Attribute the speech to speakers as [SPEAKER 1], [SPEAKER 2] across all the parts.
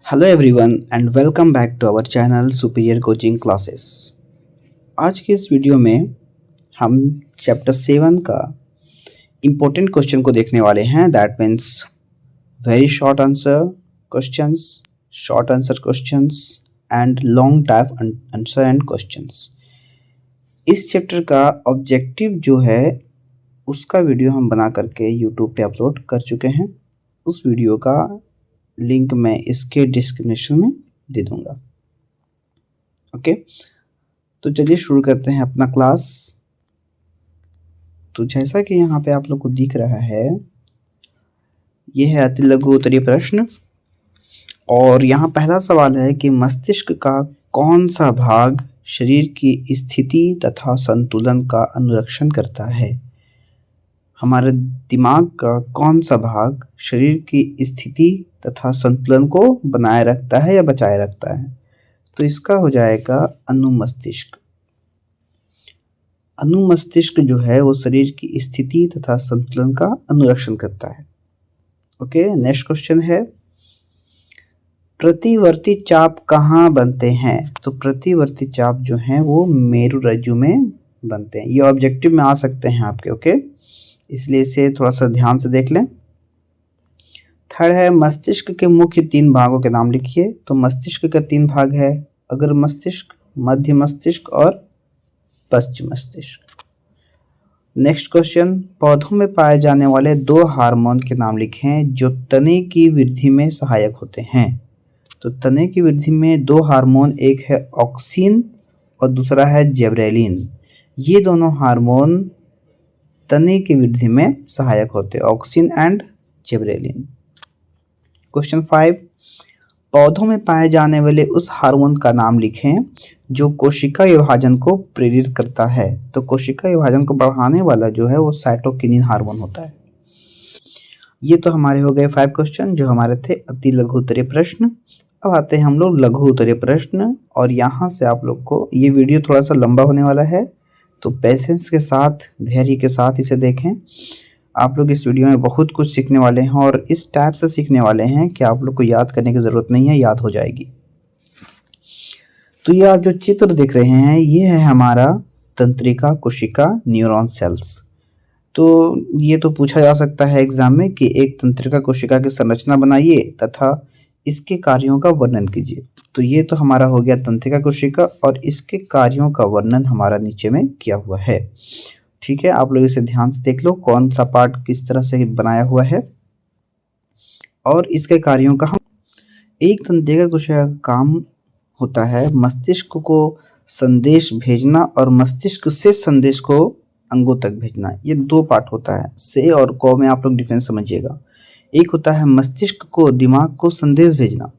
[SPEAKER 1] Hello everyone and welcome back to our channel superior coaching classes. आज के इस video में हम चैप्टर 7 का इम्पोर्टेंट क्वेश्चन को देखने वाले हैं। That means very short answer questions and long type answer and questions. इस चैप्टर का ऑब्जेक्टिव जो है उसका वीडियो हम बना करके यूट्यूब पे अपलोड कर चुके हैं। उस वीडियो का लिंक मैं इसके डिस्क्रिप्शन में दे दूंगा। ओके, तो चलिए शुरू करते हैं अपना क्लास। तो जैसा कि यहाँ पे आप लोग को दिख रहा है, ये है अति लघु उत्तरीय प्रश्न और यहाँ पहला सवाल है कि मस्तिष्क का कौन सा भाग शरीर की स्थिति तथा संतुलन का अनुरक्षण करता है। हमारे दिमाग का कौन सा भाग शरीर की स्थिति तथा संतुलन को बनाए रखता है या बचाए रखता है। तो इसका हो जाएगा अनुमस्तिष्क। अनुमस्तिष्क जो है वो शरीर की स्थिति तथा संतुलन का अनुरक्षण करता है। ओके, नेक्स्ट क्वेश्चन है प्रतिवर्ती चाप कहाँ बनते हैं। तो प्रतिवर्ती चाप जो हैं वो मेरुरज्जु में बनते हैं। ये ऑब्जेक्टिव में आ सकते हैं आपके। ओके, इसलिए इसे थोड़ा सा ध्यान से देख लें। थर्ड है मस्तिष्क के मुख्य 3 भागों के नाम लिखिए। तो मस्तिष्क का 3 भाग है, अग्र मस्तिष्क, मध्य मस्तिष्क और पश्चिम मस्तिष्क। नेक्स्ट क्वेश्चन, पौधों में पाए जाने वाले 2 हार्मोन के नाम लिखें जो तने की वृद्धि में सहायक होते हैं। तो तने की वृद्धि में 2 हार्मोन, एक है ऑक्सिन और दूसरा है जिबरेलिन। ये दोनों हार्मोन तने की वृद्धि में सहायक होते हैं, ऑक्सिन एंड जिबरेलिन। क्वेश्चन 5, पौधों में पाए जाने वाले उस हार्मोन का नाम लिखें जो कोशिका विभाजन को प्रेरित करता है। तो कोशिका विभाजन को बढ़ाने वाला जो है वो साइटोकिनिन हार्मोन होता है। ये तो हमारे हो गए 5 क्वेश्चन जो हमारे थे अति लघु उत्तरीय प्रश्न। अब आते हैं हम लोग लघु उत्तरीय प्रश्न और यहाँ से आप लोग को ये वीडियो थोड़ा सा लंबा होने वाला है, तो पेशेंस के साथ, धैर्य के साथ इसे देखें। आप लोग इस वीडियो में बहुत कुछ सीखने वाले हैं और इस टाइप से सीखने वाले हैं कि आप लोग को याद करने की ज़रूरत नहीं है, याद हो जाएगी। तो ये आप जो चित्र देख रहे हैं ये है हमारा तंत्रिका कोशिका न्यूरॉन सेल्स। तो ये तो पूछा जा सकता है एग्जाम में कि एक तंत्रिका कोशिका की संरचना बनाइए तथा इसके कार्यों का वर्णन कीजिए। तो ये तो हमारा हो गया तंत्रिका कोशिका और इसके कार्यों का वर्णन हमारा नीचे में किया हुआ है। ठीक है, आप लोग इसे ध्यान से देख लो कौन सा पार्ट किस तरह से बनाया हुआ है और इसके कार्यों का। एक तंत्रिका कोशिका का काम होता है मस्तिष्क को संदेश भेजना और मस्तिष्क से संदेश को अंगों तक भेजना। ये 2 पार्ट होता है, से और को में आप लोग डिफरेंस समझिएगा। एक होता है मस्तिष्क को दिमाग को संदेश भेजना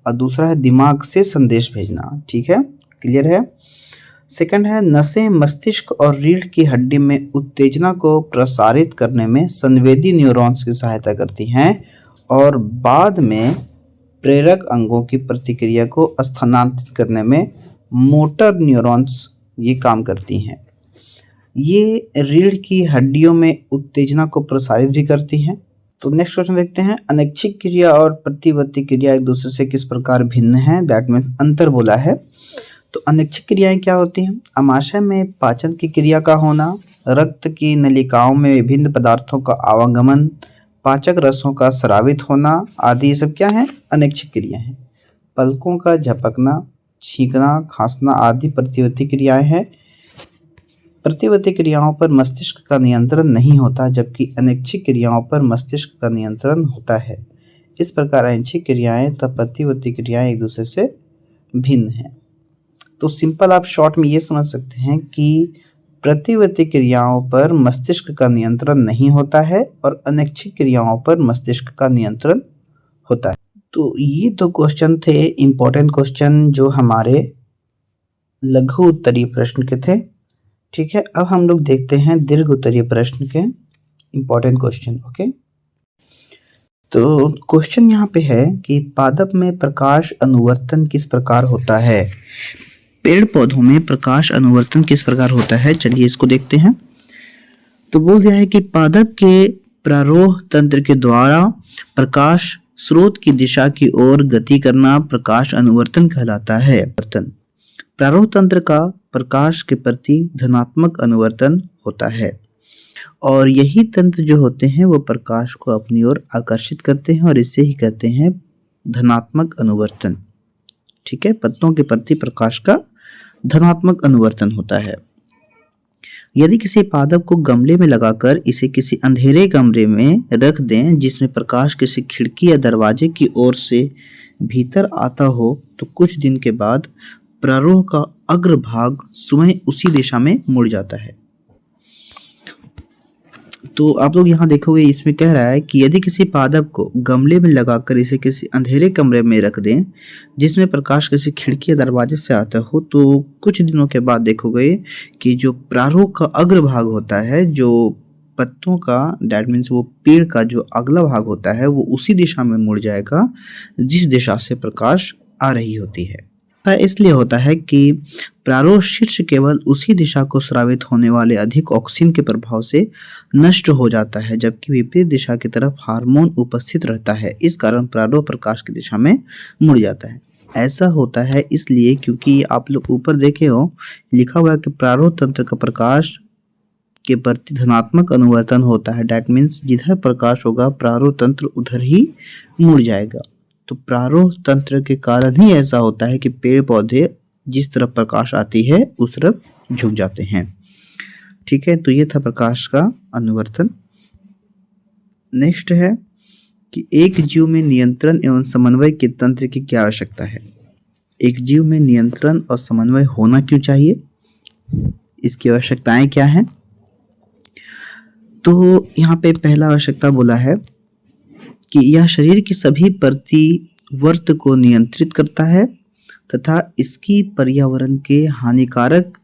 [SPEAKER 1] और दूसरा है दिमाग से संदेश भेजना। ठीक है, क्लियर है। सेकंड है नसें मस्तिष्क और रीढ़ की हड्डी में उत्तेजना को प्रसारित करने में संवेदी न्यूरॉन्स की सहायता करती हैं और बाद में प्रेरक अंगों की प्रतिक्रिया को स्थानांतरित करने में मोटर न्यूरॉन्स ये काम करती हैं। ये रीढ़ की हड्डियों में उत्तेजना को प्रसारित भी करती हैं। तो नेक्स्ट क्वेश्चन देखते हैं, अनैच्छिक क्रिया और प्रतिवर्ती क्रिया एक दूसरे से किस प्रकार भिन्न है। दैट मीन्स अंतर बोला है। तो अनैच्छिक क्रियाएं क्या होती हैं। आमाशय में पाचन की क्रिया का होना, रक्त की नलिकाओं में विभिन्न पदार्थों का आवागमन, पाचक रसों का स्रावित होना आदि, ये सब क्या है, अनैच्छिक क्रिया हैं। पलकों का झपकना, छींकना, खांसना आदि प्रतिवर्ती क्रियाएं हैं। प्रतिवर्ती क्रियाओं पर मस्तिष्क का नियंत्रण नहीं होता जबकि अनैच्छिक क्रियाओं पर मस्तिष्क का नियंत्रण होता है। इस प्रकार अनैच्छिक क्रियाएं तथा प्रतिवर्ती क्रियाएं एक दूसरे से भिन्न हैं। तो सिंपल आप शॉर्ट में ये समझ सकते हैं कि प्रतिवर्ती क्रियाओं पर मस्तिष्क का नियंत्रण नहीं होता है और अनैच्छिक क्रियाओं पर मस्तिष्क का नियंत्रण होता है। तो ये 2 क्वेश्चन थे इम्पोर्टेंट क्वेश्चन जो हमारे लघु उत्तरीय प्रश्न के थे। ठीक है, अब हम लोग देखते हैं दीर्घ उत्तरीय प्रश्न के इम्पोर्टेंट क्वेश्चन। ओके, तो क्वेश्चन यहाँ पे है कि पादप में प्रकाश अनुवर्तन किस प्रकार होता है। पेड़ पौधों में प्रकाश अनुवर्तन किस प्रकार होता है, चलिए इसको देखते हैं। तो बोल दिया है कि पादप के प्रारोह तंत्र के द्वारा प्रकाश स्रोत की दिशा की ओर गति करना प्रकाश अनुवर्तन कहलाता है। प्रारोह तंत्र का प्रकाश के प्रति धनात्मक अनुवर्तन होता है और यही तंत्र जो होते हैं वो प्रकाश को अपनी ओर आकर्षित करते हैं और इसे ही कहते हैं धनात्मक अनुवर्तन। ठीक है, पत्तों के प्रति प्रकाश का धनात्मक अनुवर्तन होता है। यदि किसी पादप को गमले में लगाकर इसे किसी अंधेरे कमरे में रख दें जिसमें प्रकाश किसी खिड़की या दरवाजे की ओर से भीतर आता हो तो कुछ दिन के बाद प्रारोह का अग्रभाग स्वयं उसी दिशा में मुड़ जाता है। तो आप लोग यहाँ देखोगे इसमें कह रहा है कि यदि किसी पादप को गमले में लगाकर इसे किसी अंधेरे कमरे में रख दें जिसमें प्रकाश किसी खिड़की या दरवाजे से आता हो तो कुछ दिनों के बाद देखोगे कि जो प्रारोह का अग्रभाग होता है, जो पत्तों का दैट मीन्स वो पेड़ का जो अगला भाग होता है वो उसी दिशा में मुड़ जाएगा जिस दिशा से प्रकाश आ रही होती है। इसलिए होता है कि प्रारोह शीर्ष केवल उसी दिशा को स्रावित होने वाले अधिक ऑक्सीजन के प्रभाव से नष्ट हो जाता है जबकि विपरीत दिशा की तरफ हार्मोन उपस्थित रहता है। इस कारण प्रारोह प्रकाश की दिशा में मुड़ जाता है। ऐसा होता है इसलिए क्योंकि आप लोग ऊपर देखे हो लिखा हुआ है कि प्रारोह तंत्र का प्रकाश के प्रति धनात्मक अनुवर्तन होता है। दैट मीन्स जिधर प्रकाश होगा प्रारोह तंत्र उधर ही मुड़ जाएगा। तो प्रारोह तंत्र के कारण ही ऐसा होता है कि पेड़ पौधे जिस तरफ प्रकाश आती है उस तरफ झुक जाते हैं। ठीक है, तो ये था प्रकाश का अनुवर्तन। नेक्स्ट है कि एक जीव में नियंत्रण एवं समन्वय के तंत्र की क्या आवश्यकता है। एक जीव में नियंत्रण और समन्वय होना क्यों चाहिए, इसकी आवश्यकताएं क्या हैं। तो यहाँ पे पहला आवश्यकता बोला है कि यह शरीर की सभी प्रतिवर्त को नियंत्रित करता है तथा इसकी पर्यावरण के हानिकारक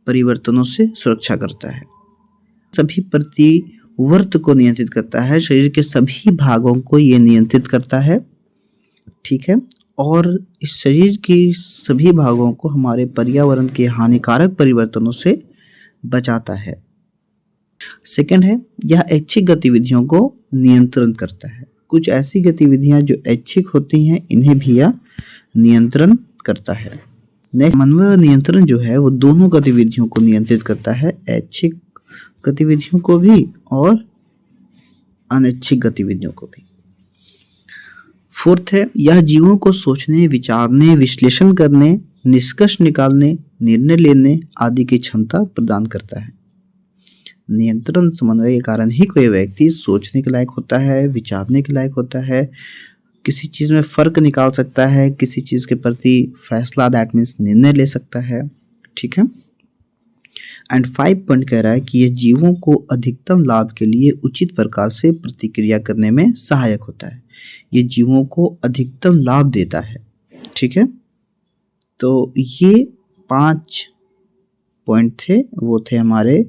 [SPEAKER 1] परिवर्तनों से सुरक्षा करता है। सभी प्रतिवर्त को नियंत्रित करता है, शरीर के सभी भागों को ये नियंत्रित करता है। ठीक है, और इस शरीर के सभी भागों को हमारे पर्यावरण के हानिकारक परिवर्तनों से बचाता है। सेकंड है, यह ऐच्छिक गतिविधियों को नियंत्रण करता है। कुछ ऐसी गतिविधियां जो ऐच्छिक होती हैं इन्हें भी यह नियंत्रण करता है। नेक्स्ट, समन्वय और नियंत्रण जो है वो दोनों गतिविधियों को नियंत्रित करता है, ऐच्छिक गतिविधियों को भी और अनैच्छिक गतिविधियों को भी। फोर्थ है, यह जीवों को सोचने, विचारने, विश्लेषण करने, निष्कर्ष निकालने, निर्णय लेने आदि की क्षमता प्रदान करता है। नियंत्रण समन्वय के कारण ही कोई व्यक्ति सोचने के लायक होता है, विचारने के लायक होता है, किसी चीज में फर्क निकाल सकता है, किसी चीज के प्रति फैसला दैट मीन्स निर्णय ले सकता है। ठीक है, एंड 5 पॉइंट कह रहा है कि यह जीवों को अधिकतम लाभ के लिए उचित प्रकार से प्रतिक्रिया करने में सहायक होता है। ये जीवों को अधिकतम लाभ देता है। ठीक है, तो ये 5 पॉइंट थे, वो थे हमारे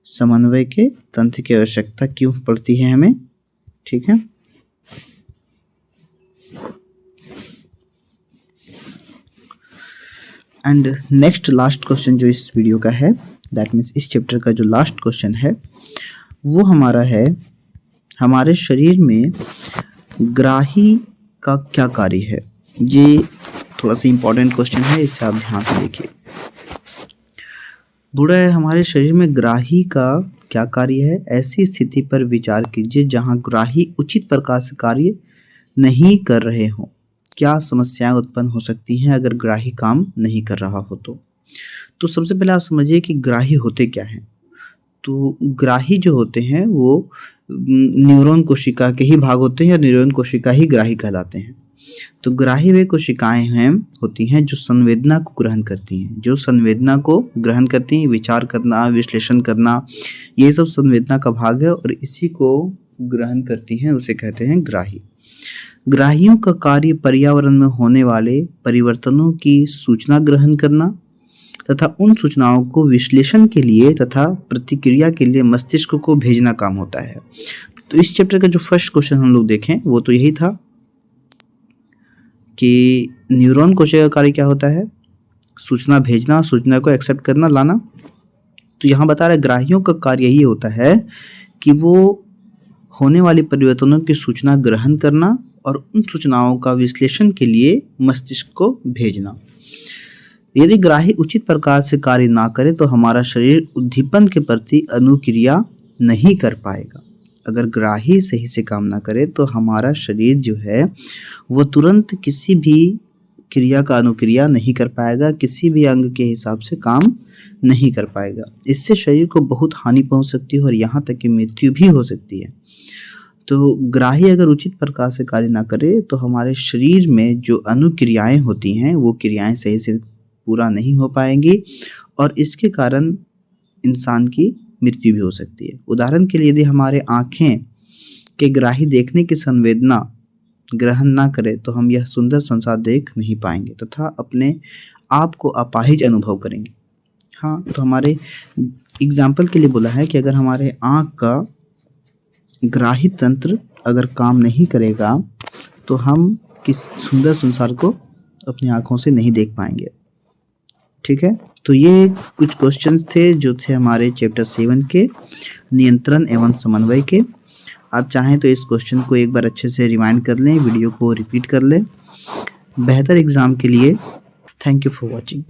[SPEAKER 1] समन्वय के तंत्र की आवश्यकता क्यों पड़ती है हमें। ठीक है, एंड नेक्स्ट लास्ट क्वेश्चन जो इस वीडियो का है दैट मीन्स इस चैप्टर का जो लास्ट क्वेश्चन है वो हमारा है, हमारे शरीर में ग्राही का क्या कार्य है। ये थोड़ा सा इंपॉर्टेंट क्वेश्चन है, इसे आप ध्यान से देखिए। बुरा है, हमारे शरीर में ग्राही का क्या कार्य है। ऐसी स्थिति पर विचार कीजिए जहां ग्राही उचित प्रकार से कार्य नहीं कर रहे हो। क्या समस्याएं उत्पन्न हो सकती हैं अगर ग्राही काम नहीं कर रहा हो तो सबसे पहले आप समझिए कि ग्राही होते क्या हैं। तो ग्राही जो होते हैं वो न्यूरॉन कोशिका के ही भाग होते हैं या न्यूरॉन कोशिका ही ग्राही कहलाते हैं। तो ग्राही वे कोशिकाएं हैं होती हैं जो संवेदना को ग्रहण करती हैं, जो संवेदना को ग्रहण करती हैं। विचार करना, विश्लेषण करना, ये सब संवेदना का भाग है और इसी को ग्रहण करती हैं, उसे कहते हैं ग्राही। ग्राहियों का कार्य पर्यावरण में होने वाले परिवर्तनों की सूचना ग्रहण करना तथा उन सूचनाओं को विश्लेषण के लिए तथा प्रतिक्रिया के लिए मस्तिष्क को भेजना काम होता है। तो इस चैप्टर का जो फर्स्ट क्वेश्चन हम लोग देखें वो तो यही था कि न्यूरॉन कोशिका का कार्य क्या होता है, सूचना भेजना, सूचना को एक्सेप्ट करना, लाना। तो यहाँ बता रहा है ग्राहियों का कार्य यही होता है कि वो होने वाली परिवर्तनों की सूचना ग्रहण करना और उन सूचनाओं का विश्लेषण के लिए मस्तिष्क को भेजना। यदि ग्राही उचित प्रकार से कार्य ना करे तो हमारा शरीर उद्दीपन के प्रति अनुक्रिया नहीं कर पाएगा। अगर ग्राही सही से काम ना करे तो हमारा शरीर जो है वो तुरंत किसी भी क्रिया का अनुक्रिया नहीं कर पाएगा, किसी भी अंग के हिसाब से काम नहीं कर पाएगा। इससे शरीर को बहुत हानि पहुंच सकती है और यहाँ तक कि मृत्यु भी हो सकती है। तो ग्राही अगर उचित प्रकार से कार्य ना करे तो हमारे शरीर में जो अनुक्रियाएं होती हैं वो क्रियाएं सही से पूरा नहीं हो पाएंगी और इसके कारण इंसान की मृत्यु भी हो सकती है। उदाहरण के लिए यदि हमारे आँखें के ग्राही देखने की संवेदना ग्रहण ना करे तो हम यह सुंदर संसार देख नहीं पाएंगे तथा अपने आप को अपाहिज अनुभव करेंगे। हाँ, तो हमारे एग्जाम्पल के लिए बोला है कि अगर हमारे आँख का ग्राही तंत्र अगर काम नहीं करेगा तो हम किस सुंदर संसार को अपनी आँखों से नहीं देख पाएंगे। ठीक है, तो ये कुछ क्वेश्चंस थे जो थे हमारे चैप्टर 7 के नियंत्रण एवं समन्वय के। आप चाहें तो इस क्वेश्चन को एक बार अच्छे से रिवाइंड कर लें, वीडियो को रिपीट कर लें बेहतर एग्जाम के लिए। Thank you for watching.